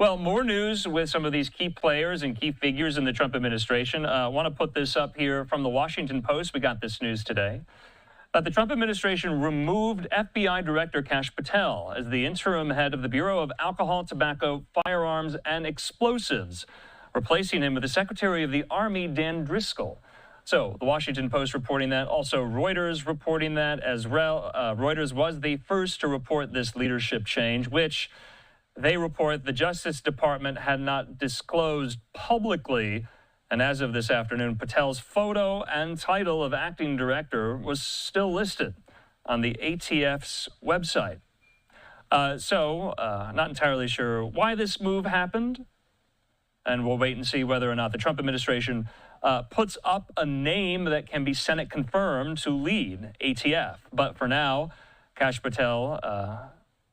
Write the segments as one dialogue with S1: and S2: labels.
S1: Well, more news with some of these key players and key figures in the Trump administration. I want to put this up here from the Washington Post. We got this news today. The Trump administration removed FBI Director Kash Patel as the interim head of the Bureau of Alcohol, Tobacco, Firearms, and Explosives, replacing him with the Secretary of the Army, Dan Driscoll. So the Washington Post reporting that, also Reuters reporting that as well. Reuters was the first to report this leadership change, which they report the Justice Department had not disclosed publicly. And as of this afternoon, Patel's photo and title of acting director was still listed on the ATF's website. Not entirely sure why this move happened. And we'll wait and see whether or not the Trump administration puts up a name that can be Senate confirmed to lead ATF. But for now, Kash Patel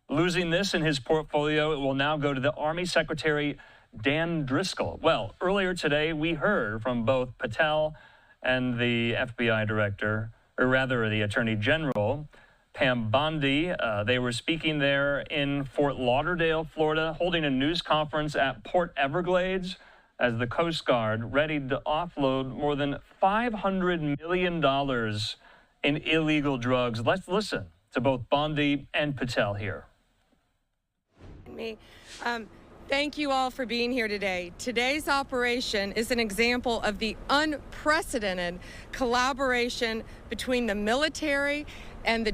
S1: losing this in his portfolio, it will now go to the Army Secretary Dan Driscoll. Well, earlier today, we heard from both Patel and the FBI director, or rather the Attorney General, Pam Bondi. They were speaking there in Fort Lauderdale, Florida, holding a news conference at Port Everglades as the Coast Guard readied to offload more than $500 million in illegal drugs. Let's listen to both Bondi and Patel here.
S2: Thank you all for being here today. Today's operation is an example of the unprecedented collaboration between the military and the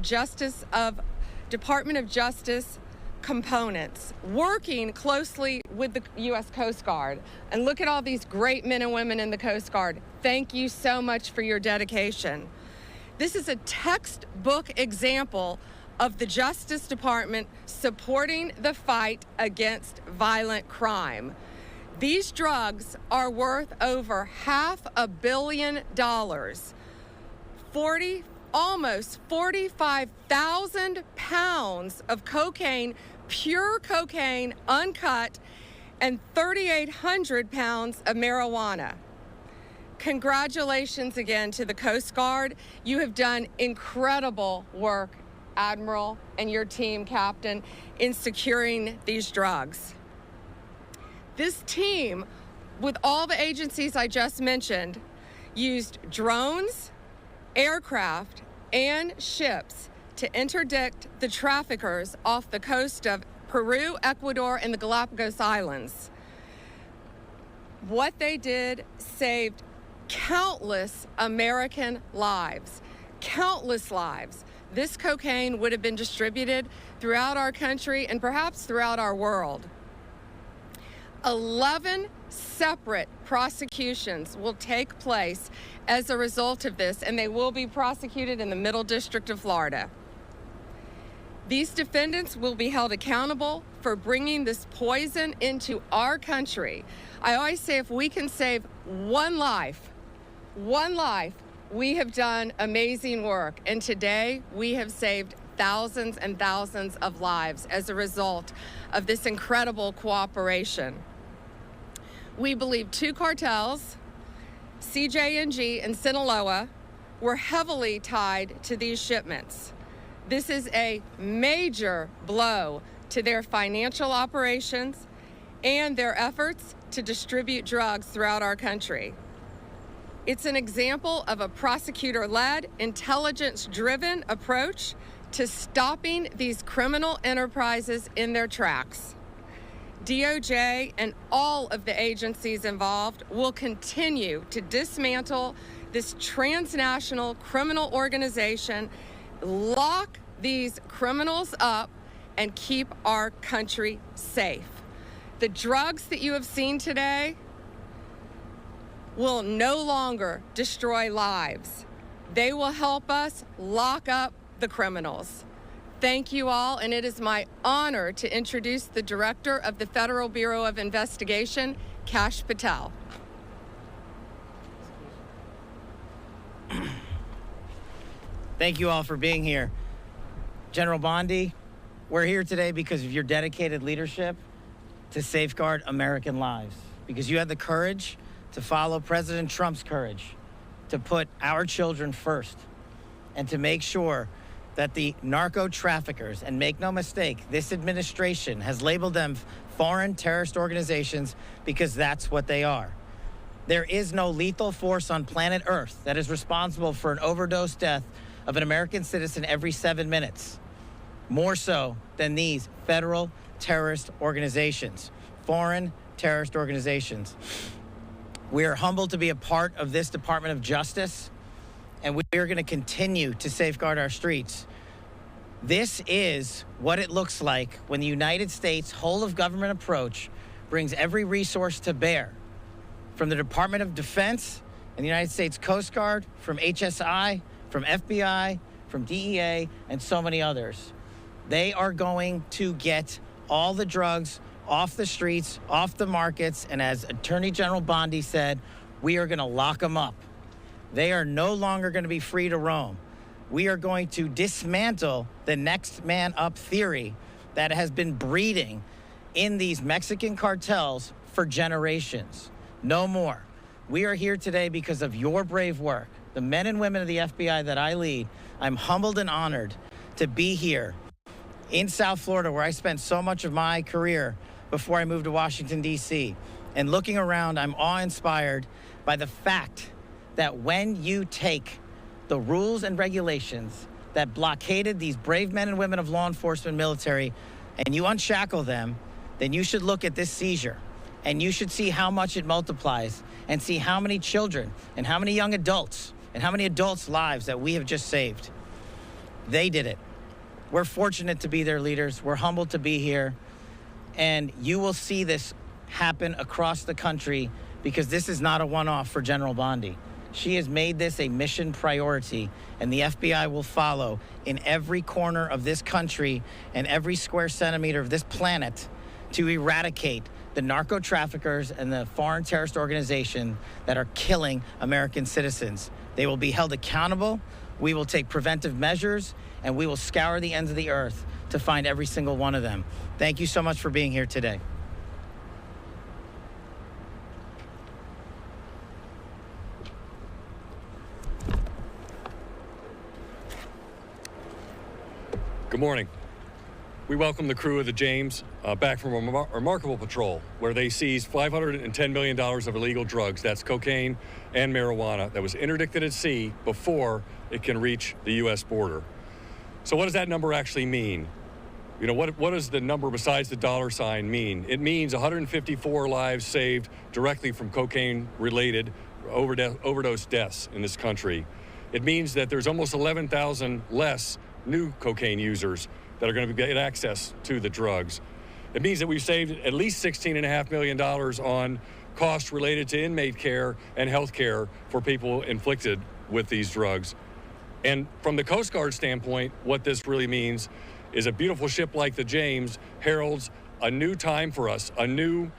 S2: Department of Justice components, working closely with the U.S. Coast Guard. And look at all these great men and women in the Coast Guard. Thank you so much for your dedication. This is a textbook example of the Justice Department supporting the fight against violent crime. These drugs are worth over $500 million. Almost 45,000 pounds of cocaine, pure cocaine, uncut, and 3,800 pounds of marijuana. Congratulations again to the Coast Guard. You have done incredible work, Admiral, and your team, Captain, in securing these drugs. This team, with all the agencies I just mentioned, used drones, aircraft, and ships to interdict the traffickers off the coast of Peru, Ecuador, and the Galapagos Islands. What they did saved countless American lives, countless lives. This cocaine would have been distributed throughout our country and perhaps throughout our world. 11 separate prosecutions will take place as a result of this, and they will be prosecuted in the Middle District of Florida. These defendants will be held accountable for bringing this poison into our country. I always say if we can save one life, we have done amazing work. And today we have saved thousands and thousands of lives as a result of this incredible cooperation. We believe two cartels, CJNG and Sinaloa, were heavily tied to these shipments. This is a major blow to their financial operations and their efforts to distribute drugs throughout our country. It's an example of a prosecutor-led, intelligence-driven approach to stopping these criminal enterprises in their tracks. DOJ and all of the agencies involved will continue to dismantle this transnational criminal organization, lock these criminals up, and keep our country safe. The drugs that you have seen today will no longer destroy lives. They will help us lock up the criminals. Thank you all, and it is my honor to introduce the Director of the Federal Bureau of Investigation, Kash Patel.
S3: Thank you all for being here. General Bondi, we're here today because of your dedicated leadership to safeguard American lives, because you had the courage to follow President Trump's courage to put our children first and to make sure that the narco traffickers, and make no mistake, this administration has labeled them foreign terrorist organizations, because that's what they are. There is no lethal force on planet Earth that is responsible for an overdose death of an American citizen every 7 minutes, more so than these federal terrorist organizations, foreign terrorist organizations. We are humbled to be a part of this Department of Justice, and we are going to continue to safeguard our streets. This is what it looks like when the United States whole-of-government approach brings every resource to bear, from the Department of Defense and the United States Coast Guard, from HSI, from FBI, from DEA, and so many others. They are going to get all the drugs off the streets, off the markets, and as Attorney General Bondi said, we are going to lock them up. They are no longer going to be free to roam. We are going to dismantle the next man up theory that has been breeding in these Mexican cartels for generations. No more. We are here today because of your brave work. The men and women of the FBI that I lead, I'm humbled and honored to be here in South Florida, where I spent so much of my career before I moved to Washington, D.C. And looking around, I'm awe-inspired by the fact that when you take the rules and regulations that blockaded these brave men and women of law enforcement, military, and you unshackle them, then you should look at this seizure. And you should see how much it multiplies and see how many children and how many young adults and how many adults' lives that we have just saved. They did it. We're fortunate to be their leaders. We're humbled to be here. And you will see this happen across the country, because this is not a one-off for General Bondi. She has made this a mission priority, and the FBI will follow in every corner of this country and every square centimeter of this planet to eradicate the narco traffickers and the foreign terrorist organization that are killing American citizens. They will be held accountable. We will take preventive measures, and we will scour the ends of the earth to find every single one of them. Thank you so much for being here today.
S4: Good morning. We welcome the crew of the James back from a remarkable patrol where they seized $510 million of illegal drugs, that's cocaine and marijuana, that was interdicted at sea before it can reach the U.S. border. So what does that number actually mean? You know, what does the number besides the dollar sign mean? It means 154 lives saved directly from cocaine-related overdose deaths in this country. It means that there's almost 11,000 less new cocaine users that are going to get access to the drugs. It means that we've saved at least $16.5 million on costs related to inmate care and health care for people inflicted with these drugs. And from the Coast Guard standpoint, what this really means is a beautiful ship like the James heralds a new time for us, a new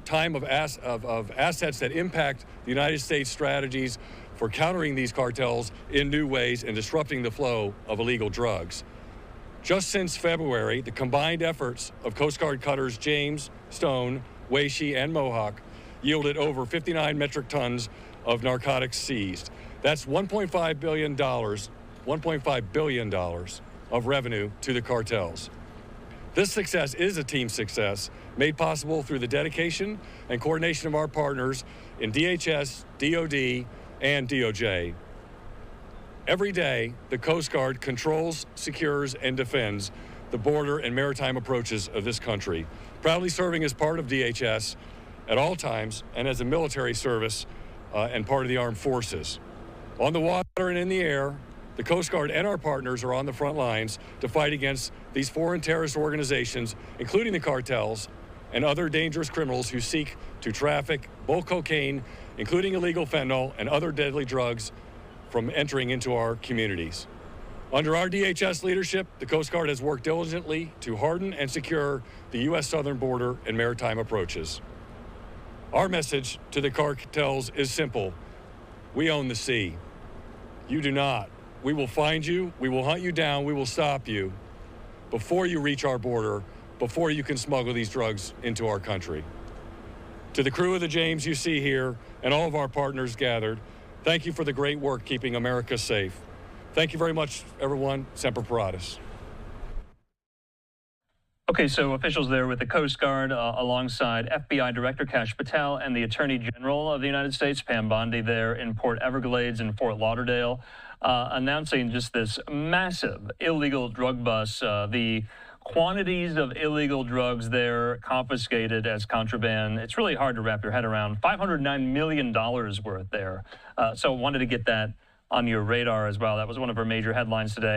S4: time of assets that impact the United States strategies for countering these cartels in new ways and disrupting the flow of illegal drugs. Just since February, the combined efforts of Coast Guard cutters James, Stone, Weishi, and Mohawk yielded over 59 metric tons of narcotics seized. That's $1.5 billion of revenue to the cartels. This success is a team success made possible through the dedication and coordination of our partners in DHS, DOD, and DOJ. Every day, the Coast Guard controls, secures, and defends the border and maritime approaches of this country, proudly serving as part of DHS at all times and as a military service and part of the armed forces. On the water and in the air, the Coast Guard and our partners are on the front lines to fight against these foreign terrorist organizations, including the cartels and other dangerous criminals who seek to traffic bulk cocaine, including illegal fentanyl and other deadly drugs, from entering into our communities. Under our DHS leadership, the Coast Guard has worked diligently to harden and secure the U.S. southern border and maritime approaches. Our message to the cartels is simple. We own the sea. You do not. We will find you, we will hunt you down, we will stop you before you reach our border, before you can smuggle these drugs into our country. To the crew of the James you see here and all of our partners gathered, thank you for the great work keeping America safe. Thank you very much, everyone. Semper Paratus.
S1: Okay, so officials there with the Coast Guard alongside FBI Director Kash Patel and the Attorney General of the United States, Pam Bondi, there in Port Everglades and Fort Lauderdale, announcing just this massive illegal drug bust. The quantities of illegal drugs there confiscated as contraband, it's really hard to wrap your head around. $509 million worth there. So wanted to get that on your radar as well. That was one of our major headlines today.